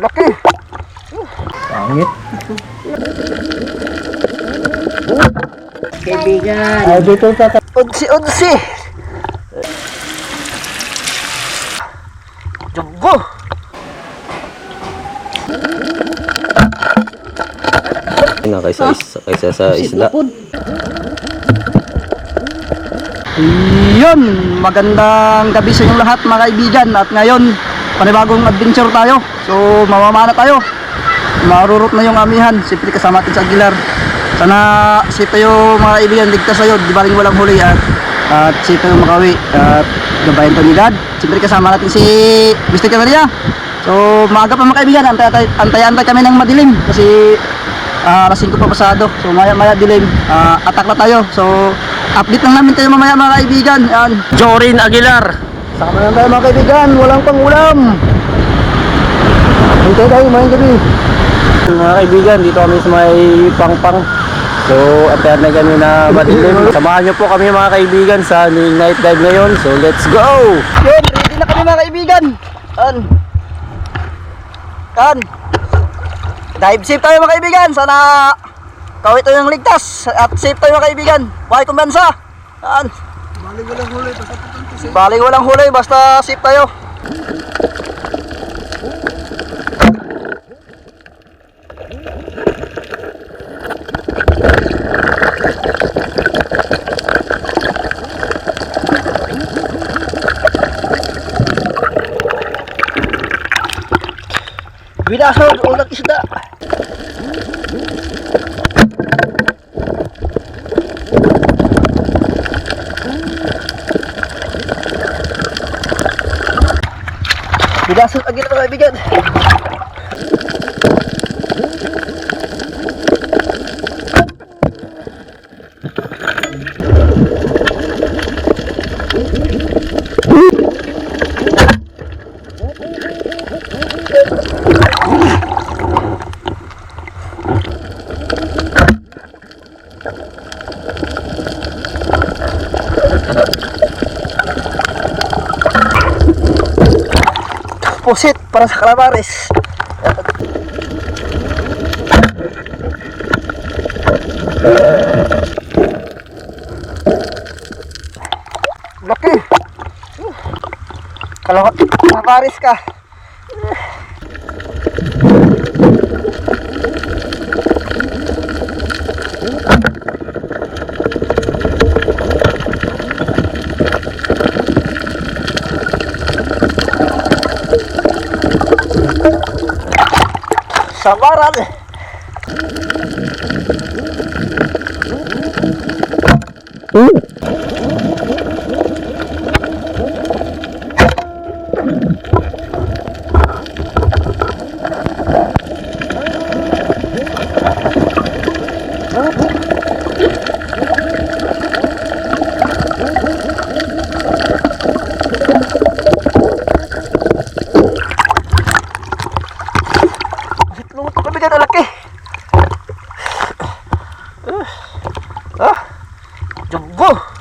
Laki. Pangit. Kaibigan. Ay, dito sa... Unsi. Jumbo. Na kaysa sa isda. Yun, magandang gabi sa inyong lahat mga kaibigan. At ngayon, panibagong adventure tayo. So, mamamana tayo. Marurot na yung amihan. Siyempre kasama natin sa Aguilar. Sana safe tayo mga kaibigan. Ligtas tayo, di ba rin walang huli. At safe tayo makawi. At gabayan tayo ni God. Siyempre kasama natin si Mr. Canaria. So, maaga pa mga kaibigan. Antay-antay kami ng madilim. Kasi alas 5 pa pasado. So maya dilim, attack na tayo. So update lang namin kayo mamaya mga kaibigan. Yan, Jorin Aguilar. sama na tayo mga kaibigan. Walang pangulam. Hintay tayo mayang gabi. Mga kaibigan, dito kami sa may Pangpang. So, antayan na kami na madilim. Samahan nyo po kami mga kaibigan sa night dive ngayon. So, let's go! Yun, ready na kami mga kaibigan. Yan. Dive safe tayo mga kaibigan. Sana kawit tayo ng ligtas. At safe tayo mga kaibigan. Buhay kumbansa. Yan. Bali walang huli. Basta safe tayo. Binasod, ulang isda. Binasod agad mga kaibigan. Pusit para sa calamares. Laki. Calamares ka. Samaran. Jumbo.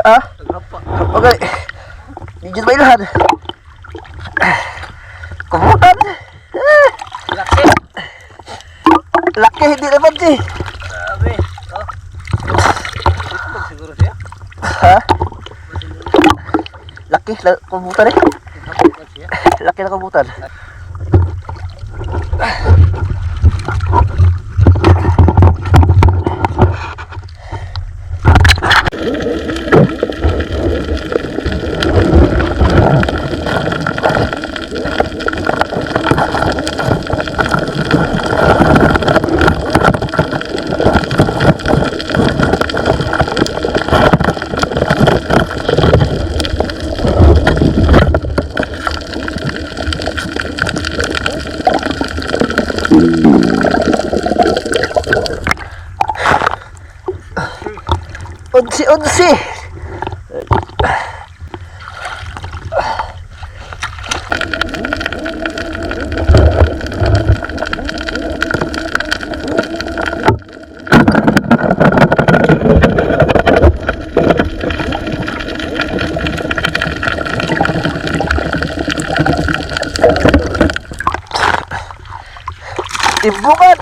Ah? Okay. Digit ba ilahan? Kumutan. Laki. Laki, hindi naman si. Sabi. Oh. Ito siguro siya. Ha? Laki, kumutan eh. Laki na kumutan. Unsi. Ibukan.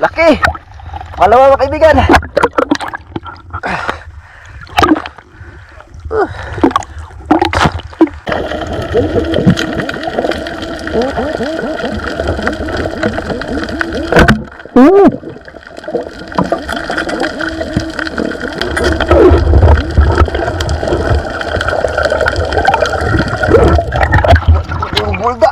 Laki. Pangalawa mga kaibigan. Yung bulda.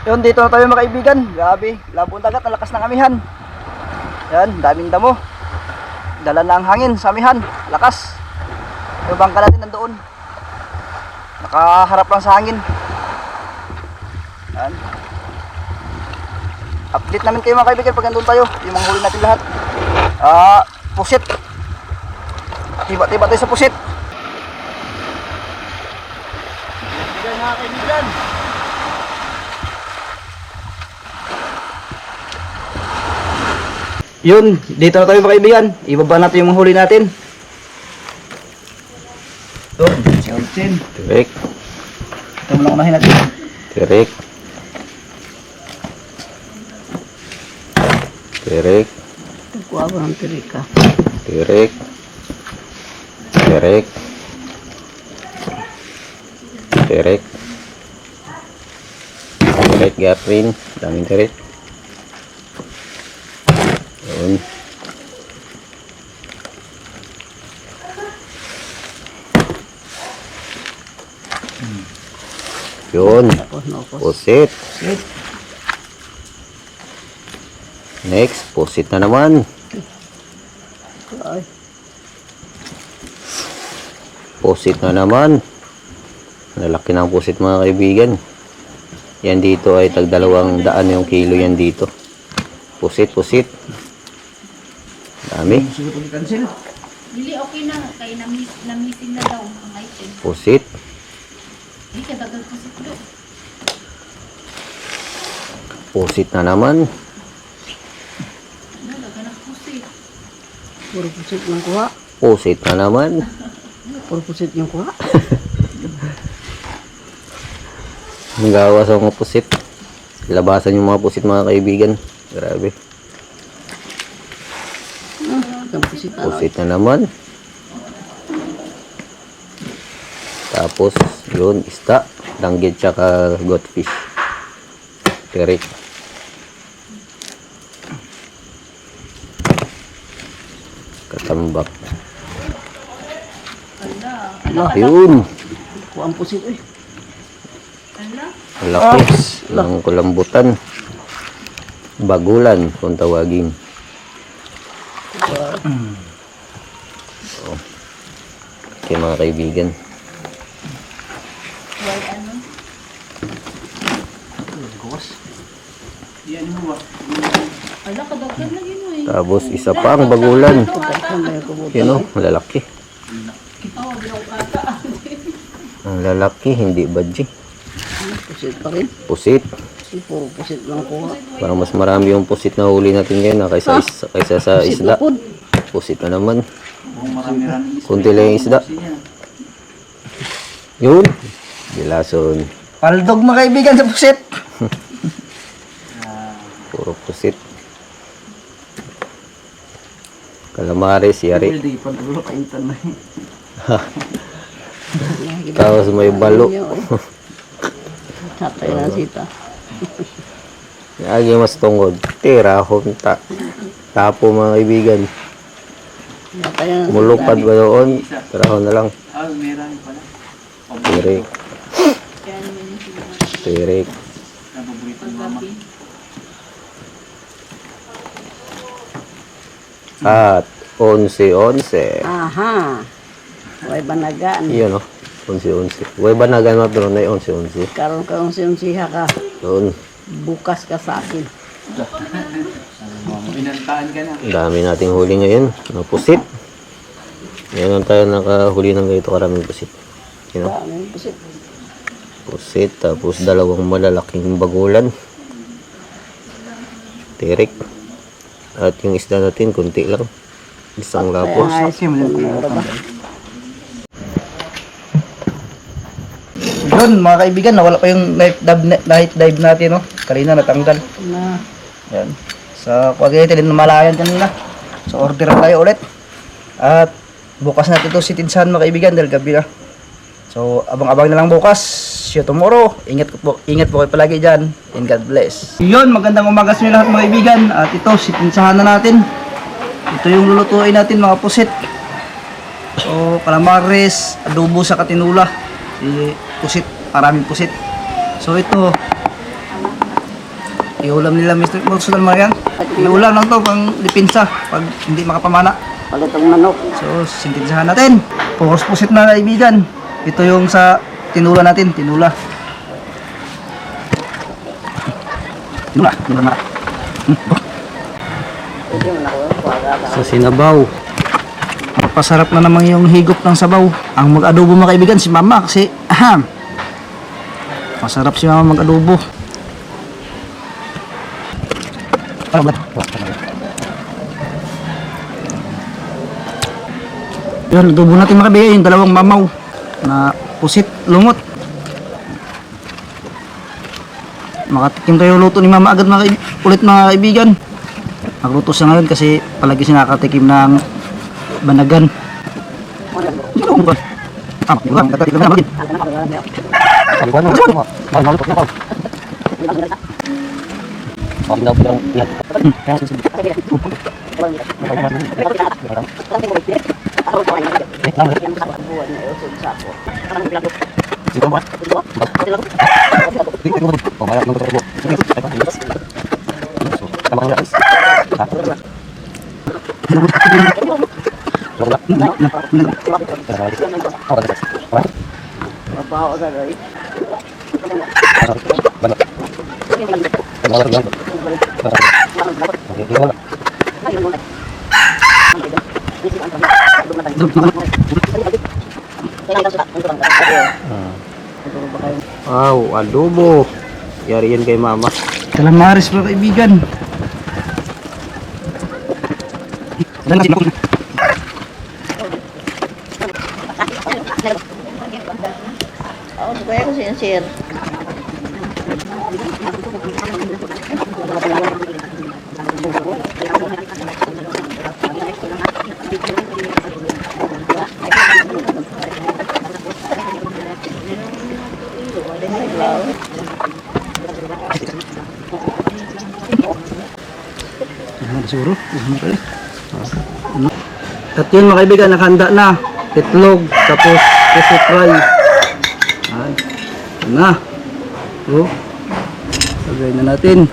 Yun, dito na tayo mga kaibigan. Grabe, labong dagat, ang lakas ng amihan. Yan, daming damo. Dala na ang hangin sa amihan, lakas. Yung bangka natin nandoon. Nakaharap lang sa hangin. Yan. Update namin kayo mga kaibigan pag nandun tayo. Yung mga huli natin lahat. Pusit. Tiba-tiba tayo sa pusit. Bigay mga kaibigan. Yun, dito na tayo mga kaibigan. Ibaba natin yung mga huli natin. Doon, si Olsen. Tirik. Ito mo lang unahin natin. Tirik. Tirik. Kuha ko ng tirika. Tirik. Tirik. Tirik. Tirik, Gaprin. Daming tirik. Yun. Yun. Pusit. Sit. Next, pusit na naman. Ay, Pusit na naman. Lalaki ng pusit mga kaibigan. Yan dito ay tag 200 yung kilo yan dito. Pusit. Dami. Dili, okay na. Kaya na-missing na daw ang item. Pusit. Hindi ka dagal pusit do. Pusit na naman. Ano, dagal na pusit. puro pusit yung kuha. Pusit na naman. Puro pusit yung kuha. Ang gawa sa mga pusit. Labasan yung mga pusit mga kaibigan. Grabe. Ang pusit na. Pusit na naman. Tapos, yun, isda. Danggit tsaka goldfish. Tirik. Katambak. Yun. Kuha ang pusit eh. Ala, Laki. Ng kulambutan. Bagulan kung tawagin. So, okay mga kaibigan. why ano? Ala, kadagal na yun eh. Tapos isa pa ang bagulan. Yun o, lalaki. Oo, bilang kata. Ang lalaki, hindi badji. Pusit pa rin. Pusit. Puro pusit lang kuha. Parang mas marami yung pusit na huli natin ngayon kaysa, kaysa sa Pusit isda. na pod. Pusit na naman. Kunti lang yung isda. Yun. Gilason. Paldog mga kaibigan sa pusit. Puro pusit. Calamares, yari. Hindi pa dulo ka internet. Tapos may balo. Tatay na sita. Agi mas tungod. Tira, hunta. Tapo mga kaibigan. Tatay na Mulupad ba doon? Tiraho na lang. Tirik. Kaya naman yung sila Tirik. paggabi. At 11-11. Aha. Way banagan. Iyon o. 11-11. Way ba nagan mo pero na 11-11? Karon ka kung siya ka. Doon. Bukas ka sa akin. Ang dami nating huli ngayon. Mga pusit. Ngayon lang tayo nakahuli ng ganito karaming pusit. You know? Daming pusit. Pusit. Tapos 2 malalaking bagulan. Tirik. At yung isda natin, kunti lang. Isang lapos. Yun mga kaibigan, nawala pa yung night dive natin, no? Kanina natanggal. Na. Yan. Sa Quaguete din namalayan kanina. So order tayo ulit. At bukas natin ito sitidsahan mga kaibigan dahil gabi na. So abang-abang na lang bukas. See you tomorrow. Ingat po kayo palagi dyan. And God bless. Yun, magandang umaga sa inyo lahat mga kaibigan. At ito, sitidsahan na natin. Ito yung lulutuin natin mga pusit. So calamares, adobo sa katinula. Pusit, maraming pusit. So ito, iulam nila Mr. Bolson mga yan. Iulam lang to pang dipinsa pag hindi makapamana. Pagutong manok. So sintinsahan natin. Puros pusit na kaibigan. Ito yung sa tinula natin, tinula. Tinula na. Sa sinabaw. Pasarap na naman yung higop ng sabaw. Ang mag-adobo mga kaibigan si Mama kasi masarap si Mama mag-adobo. Yun, adobo natin mga kaibigan, yung 2 mamaw na pusit, lumot. Makatikim tayo luto ni Mama agad ulit mga kaibigan. Nagluto siya ngayon kasi palagi siya nakatikim ng banagan. Mabaho na rin. Wow, adobo. Yari yan kay mama. Calamares mga kaibigan. Oo, kaya ko sincere. Siguro. At yun mga kaibigan, nakahanda na. Itlog, tapos fish fry. Ay, ito na. So, lagay na natin.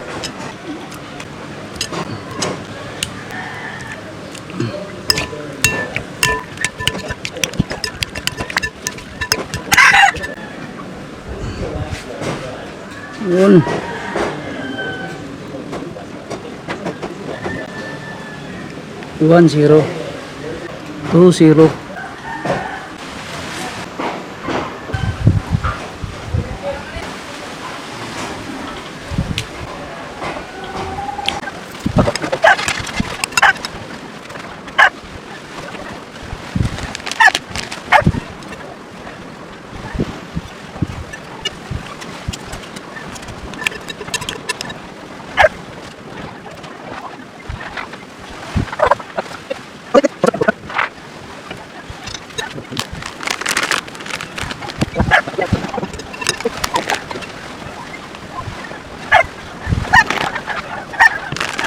Yun. One zero. 2-0.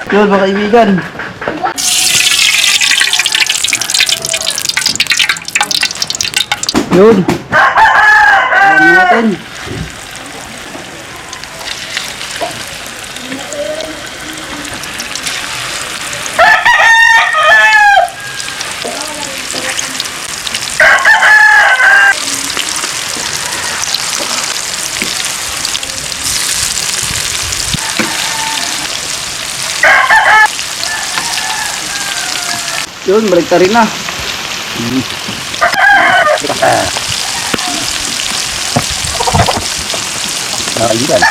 Yun mga kaibigan. Yun. Alam natin. Yun, balik rin na. Nakailan.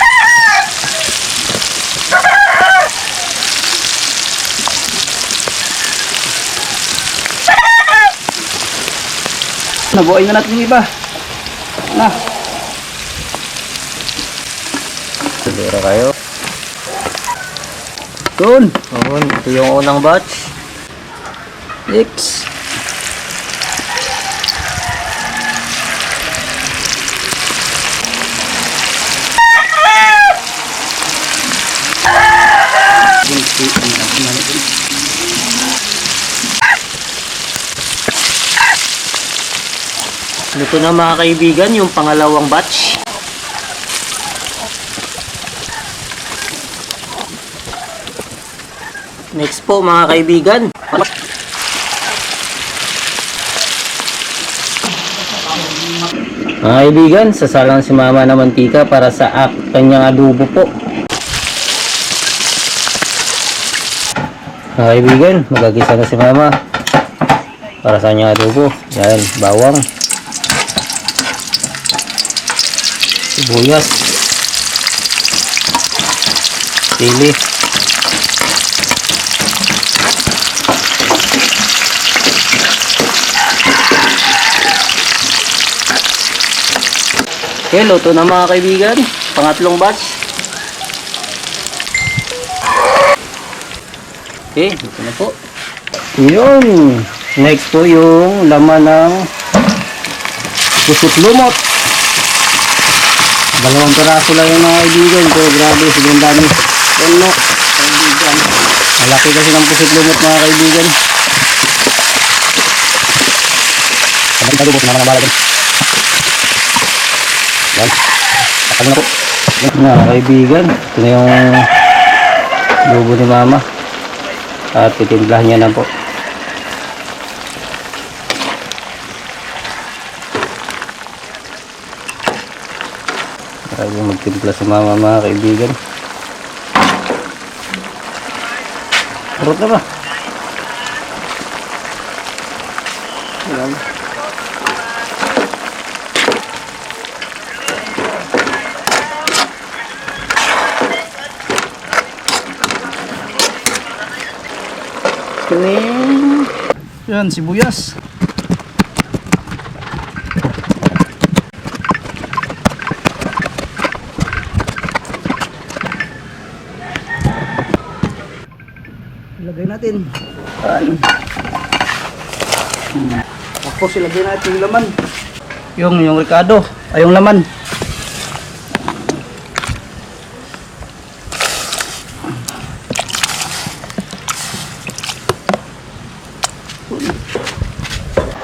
Nabuhay na natin yung iba. Na. Siguro kayo. Yun. Oo, ito yung unang batch. Next. Ito na mga kaibigan, yung pangalawang batch. Next po mga kaibigan. Mga kaibigan, sasalang si mama na mantika para sa kanyang adobo po. Mga kaibigan, magagisa na si mama para sa kanyang adobo. Yan, bawang, sibuyas, sili, okay, luto na mga kaibigan. Pangatlong batch. Okay, luto na po. Yun. Next po yung laman ng pusot lumot. Dalawang peraso lang yung mga kaibigan. Pero grabe, sobrang dami. Puno, kaibigan. Malaki kasi ng pusot lumot mga kaibigan. Sabang tayo po, sinama na bala. Yan. Takal na po. Mga kaibigan, ito na yung lubo ni mama. At titimplahan niya na po. Grabe magtimpla si mama mga kaibigan. Urot na ba? Ayan. Yan, sibuyas. Ilagay natin. Tapos ilagay natin yung laman. Yung ricado, ay yung laman.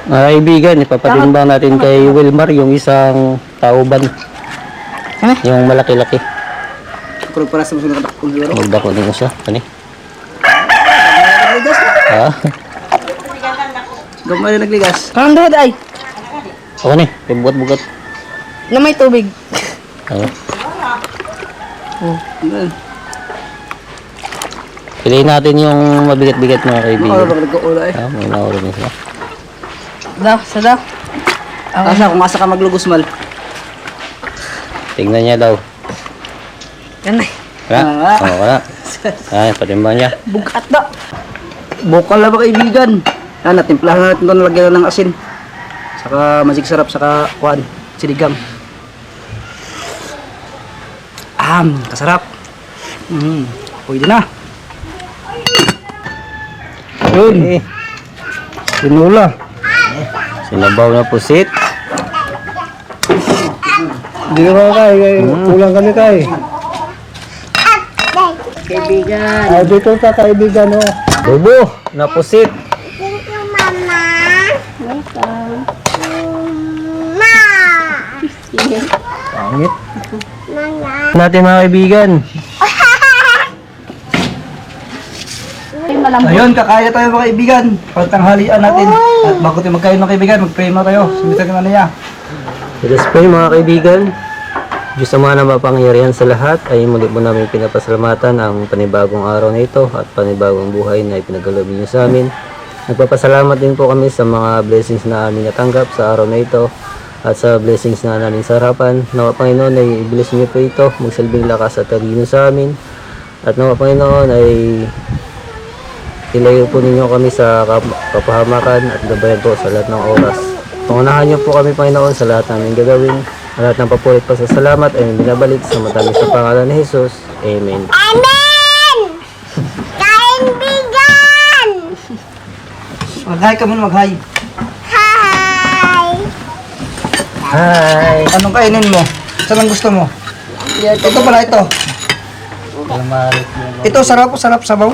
Mga kaibigan, ipapatimbang natin kay Wilmar yung isang tauban. Ano? Yung malaki-laki. Kurang para sa mga kadakpon siguro. Magdako din siya. Kani? Nagligas na. Ha? Gamay na nagligas. Kanang duhod ay. Ako ni, bugat-bugat. Na may tubig. Ano? Yan. Piliin natin yung mabigat-bigat mga Ano kaibigan. ba nagkaula eh? Ah, may nauro din siya. Daw, sada. Asa kung asa ka maglugos mal. Tingnan niya daw. Yan na. Wala? Ah. Oo, wala. Ay, patimbang niya. Bugat daw. Bukal na ba kaibigan? Yan, natimplahan natin doon, lagyan ng asin. Saka magic sarap, saka kuan, sinigang. Kasarap. Pwede na. Yun. Sinula. Sinabaw na pusit. Hindi ka kay, kulang kami kay. Kaibigan. Ay, dito ka kaibigan, oh. Bubo na pusit. Pangit. Natin mga kaibigan. Ayun, kakaya tayo mga kaibigan. Pagtanghalian natin. At bago tayo magkain mga kaibigan, mag-pray na tayo. Sumitan ka na niya. Let us pray mga kaibigan. Diyos sa mga mapangyarihan sa lahat ay muli mo namin pinapasalamatan ang panibagong araw na ito at panibagong buhay na ipinagkaloob niyo sa amin. Nagpapasalamat din po kami sa mga blessings na aming natanggap sa araw na ito at sa blessings na namin sa harapan. Nawa Panginoon ay i-bless niyo po ito, magsilbing lakas at talino sa amin. At nawa Panginoon ay ilayo po ninyo kami sa kapahamakan at gabayan po sa lahat ng oras. Pangunahan niyo po kami Panginoon sa lahat namin gagawin. Lahat ng papulit pa sa salamat ay binabalik sa matamis na pangalan ni Jesus. Amen. Amen! Kaibigan! Mag-hi ka muna, mag-hi. Hi! Hi! Anong kainin mo? Saan ang gusto mo? Ito pala ito. Ito, sarap sabaw.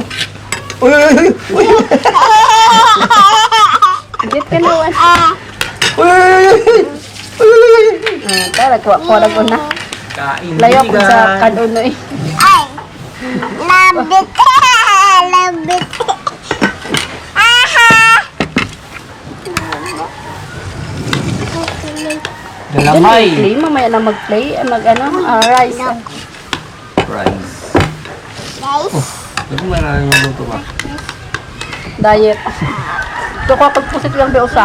Uy, uy, uy, uy. Get ka na wan. Uy, uy, uy, uy. Tara, kuha ko na. Layo ko sa kanuno eh. Ay! Love it! Love it! Aha! Dalamay. Play, mamaya na mag-play. Rice. Rice. Guys, Ano mo na yung luto ba? Diet. Ito ko pagpusit lang ba usa.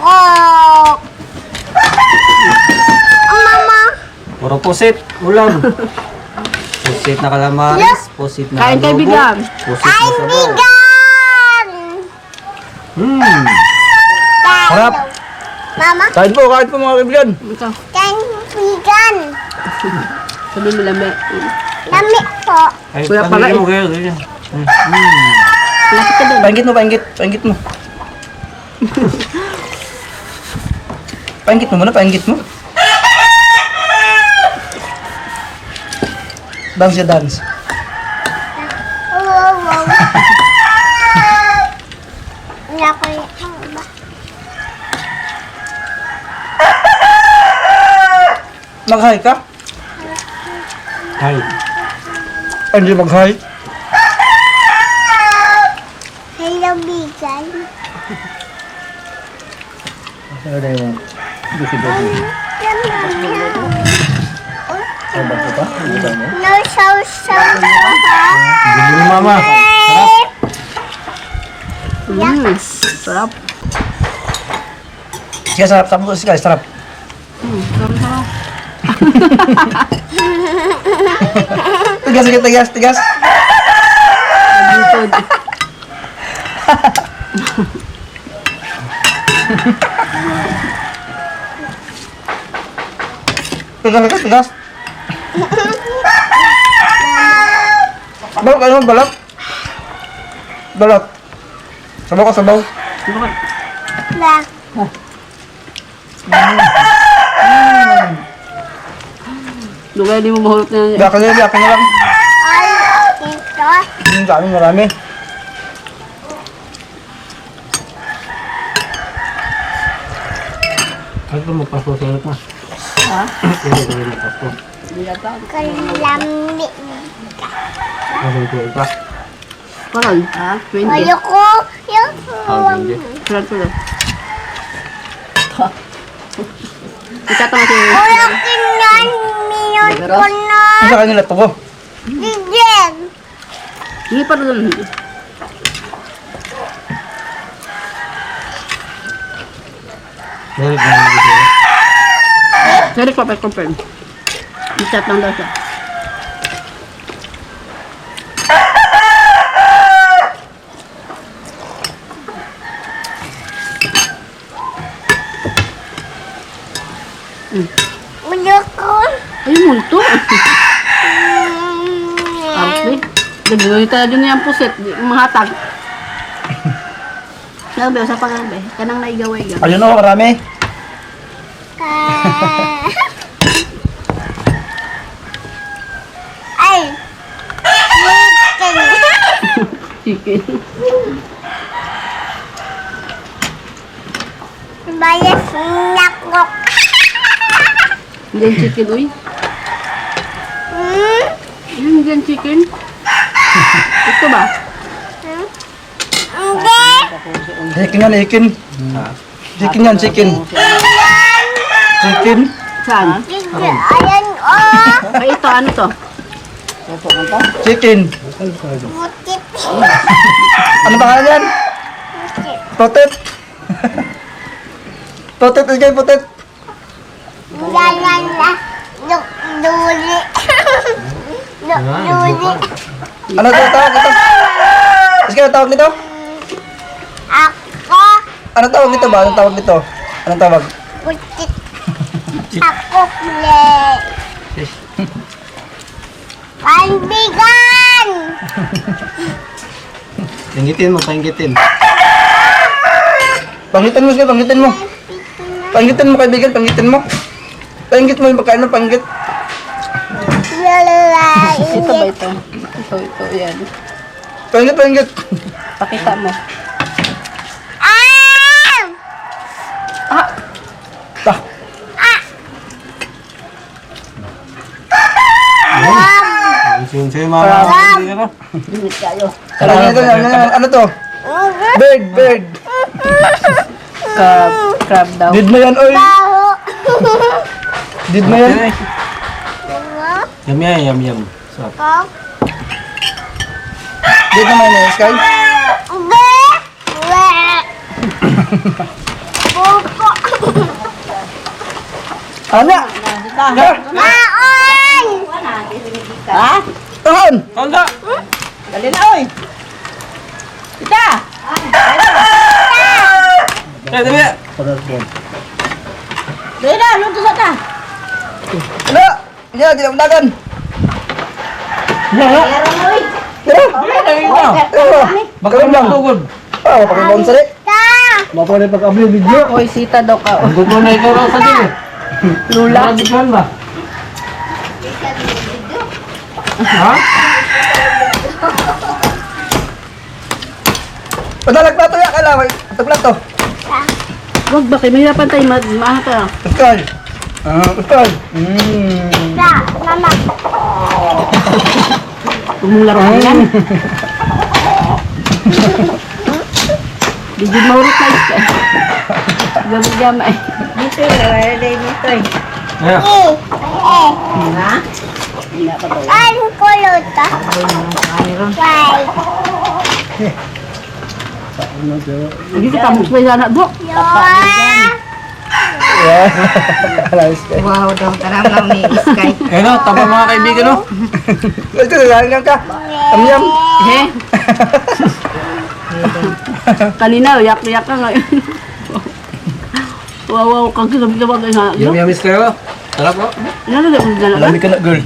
oh! Mama! Puro pusit, ulam. Pusit na kalamaris, pusit na Kain adobo, kaibigan. pusit na sabaw. Kaibigan! Sarap. Mama, Kain po mga kaibigan. Ito. kaibigan! Sabi mo lami. Lami po. Ay, Kuya pala pamilya mo kayo, ganyan. Laki ka doon. Painggit mo. Painggit mo muna, painggit mo. Dance ya, dance. Wow, wow. Wala ko yung ba? Mag-hi ka? Hi. Hindi mag-hi. Hello, bigan. Ano na yung No sausaw. Bili ni mama. Yes. Sarap. Sige, sarap. Sarap po, sige, sarap. Sarap. Tigas, sige, tigas, tigas. Bukod. Tigas, tigas, tigas. Balok, ano, balok? Balok. Sabaw ka, sabaw. Lang. Lugay, di mo mahulot na yan. Biyakin na lang. Ay, ito. Sa amin, marami. Ano ito magpasko sa ulit mo? Ha? Hindi ko rin magpasko. Kalami. Ano ito ito? Parang, ha? 20. Ayoko. Ayoko. Hindi. Sarap ko lang. Ikatama si... Ayoko nan. Minyon ko na. Ang sa kanila to ko. Digyan. Hindi pa doon. Meron na dito. Sorry ko, confirm. I-chat lang daw siya. Ayoko. Ay, multo. Arte. Nagawin tayo dyan yung puset. Mahatag. Sabi, sa pangalabi. Kanang naigaway ka. Ayun o, marami. Ay. Chicken. Bayas nako. Indian chicken, uy. Yung Indian chicken. Ito ba? Hindi. Chicken yan, chicken. Chicken yan, chicken. Chicken. Saan? Hindi. Ayan oh. Ay, ito. Ano to? Chicken. Butit. Ano pangalan yan? Potet. Potet, ikaw potet. Jalan lah. Duli. Duli. Ano to tawag ito? Sige, ano tawag nito? Ako. Ano tawag nito ba? Anong tawag nito? Anong tawag? Butit. Ako play. Panbigan. Panggitin mo, panggitin. Panggitin mo, sige, panggitin mo. Panggitin mo, kaibigan, panggitin mo. Panggit mo yung pagkain ng panggit. Ito ba ito? Ito, yan. Panggit, panggit. Pakita mo. Ah! Ta. Sa'yo mama. Limit kayo. Ano to? Bird, bird. Crab daw. Did mo yan, oy. Tahu. Did mo yan. Yum yan, yum yum. Sarap. Kau. Did mo yan, Sky. Be. Be. Pupuk. Ana. Maon. Ha? Tahan. Kalda! Dali na, oy. Kita! Eh, dali! Dali na, luto sa ta. Ano? Yan, di na dagan. Yan, Pero, bakalim lang. Ah, pakibawang sari. Ta. Mapa na pag-upload video. Oy, sita daw ka. Ang gusto na ikaw raw sa dili. Lula. Nakadiklan ba? Ha? Padalag plato ya, kailangan. Ito plato. Wag ba kayo, mahirapan tayo. Maaha ka. Sky. Sky. Ta. Mama. Tumularo ka yan. Di mahurot na ito. Gamay-gamay. Dito, dito. Ayan. Ang kulot ah. Why? Hindi ka tamok pa yan, do. Wow, daw taram ni Sky. Ayun o, tama mga kaibigan o. Ito, lalagyan ka. Amyam. Eh. Kanina, yak-yak ka ngayon. Wow, kang kinabigabag ay ha. Yung yamis kayo. Sarap po. Nalala ko dyan na. Lami ka na, girl.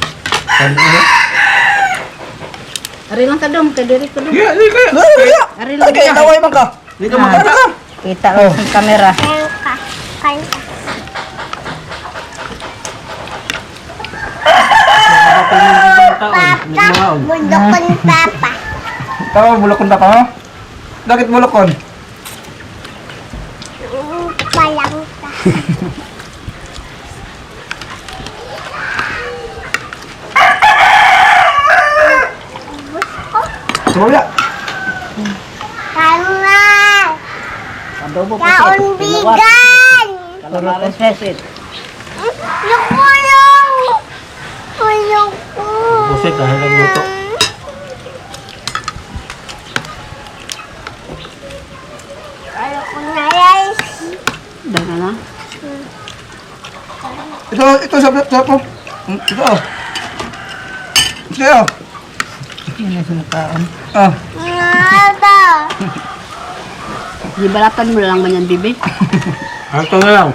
Ari lang ka dong, kadiri ko dong. Yeah, hindi ka. Ari lang Kaya ka. taway man ka. Hindi ka makata. Kita ko sa camera. Kanta. Kanta. Papa. Bulokon papa. Tawa, bulokon pa pa ha? Bakit bulokon? Palang ka. Sumula. Kama. Adobo po Kaon bigan. Kalamares pesit. Lukulong. Kulong ko. Pusit, dahil lang luto. Ayoko na rice. Dahil na. Ito, sa po. Ito o. Ito o. Ah, Nada. Di balatan mo lang man yan, bibi. Ito na lang.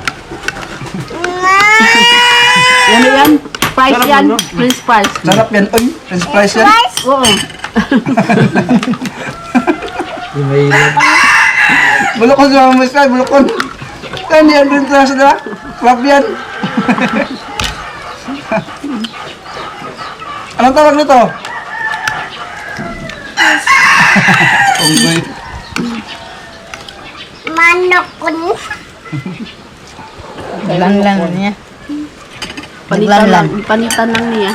Yan yan. Price yan. Prince price. sarap yan. Uy, french fries yan. Oo. Yung may ilan. Bulokon sa mga miska, bulokon. Yan yan, french fries na. Swap yan. Anong tawag nito? Unggoy. Manokon. Lang niya. Panitan lang niya.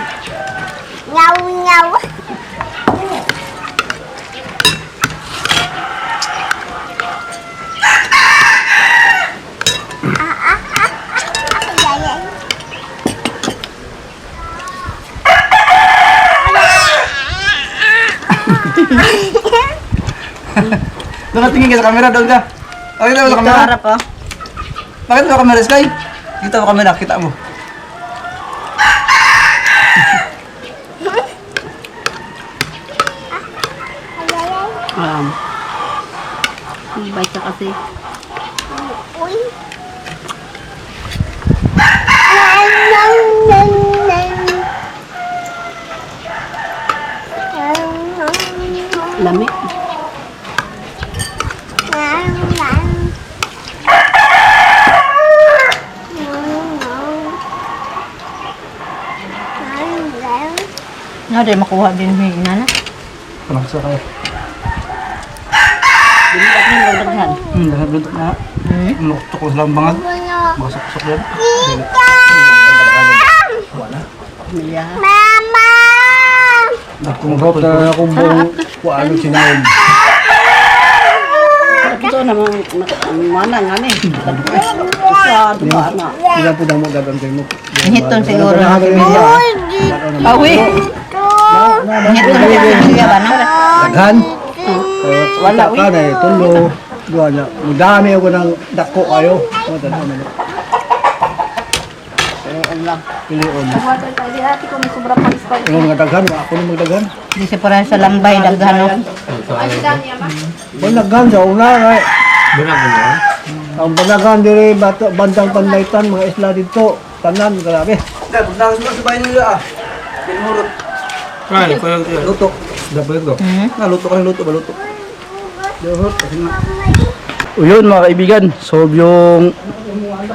Nyaw nyaw. Doon tingin ka sa camera, doon ka. Pakita mo sa camera. Harap oh. Pakita mo sa camera, Sky. Kita mo camera, kita mo. Bait ka kasi. Uy. Nan nan nan nan. Lami. Nan nan. Nga di makuha din yung inana. Anong sa kayo? Dinilat mo yung daghan. Nakabluntok na. Nuktok ko sa bangag. Masok-sok yan. Pamilya. Mama. Nagkumagap na akong buong kuano sinawin. Ito naman, mana nga ni. Sa dumaan na. Sila po na mo gagantay mo. Hiton siguro. Awi. Hiton siguro ba nang? Daghan. Wala, Ka na eh, tulo. Duwa na. Madami ako ng dako kayo. O, tanaw na. Pilion. Ano mga daghan? Ako na magdaghan. Di sa parang sa lambay daghan oh. Kung naghan sa una nga. Bunag mo na. Ang panaghan diri bandang Panlaytan, mga isla dito. Tanan, grabe. Pagdakas mo sa bahay nila ah. Pinurot. Kaya, kaya ito. Luto. Dapat ito. Luto ka ng luto, baluto. Luto. Yun mga kaibigan, so yung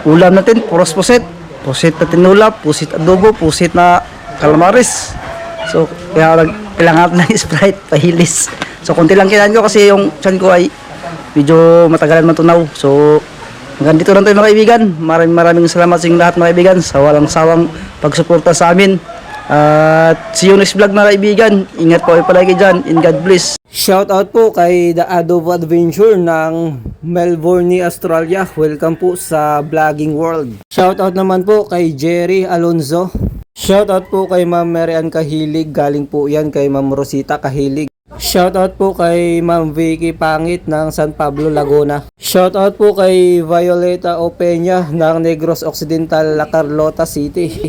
ulam natin, puros pusit. Pusit na tinulap, pusit adobo, pusit na calamares. So kaya kailangan ng Sprite, pahilis. So konti lang kinain ko kasi yung tiyan ko ay medyo matagalan matunaw. So hanggang dito lang tayo mga kaibigan. Maraming salamat sa inyong lahat mga kaibigan sa walang sawang pagsuporta sa amin. At see you next vlog mga kaibigan. Ingat po kayo palagi dyan. And God bless. Shoutout po kay The Adobo Adventure ng Melbourne, Australia. Welcome po sa vlogging world. Shoutout naman po kay Jerry Alonzo. Shoutout po kay Ma'am Marian Kahilig. Galing po yan kay Ma'am Rosita Kahilig. Shoutout po kay Ma'am Vicky Pangit ng San Pablo, Laguna. Shoutout po kay Violeta Opeña ng Negros Occidental, La Carlota City.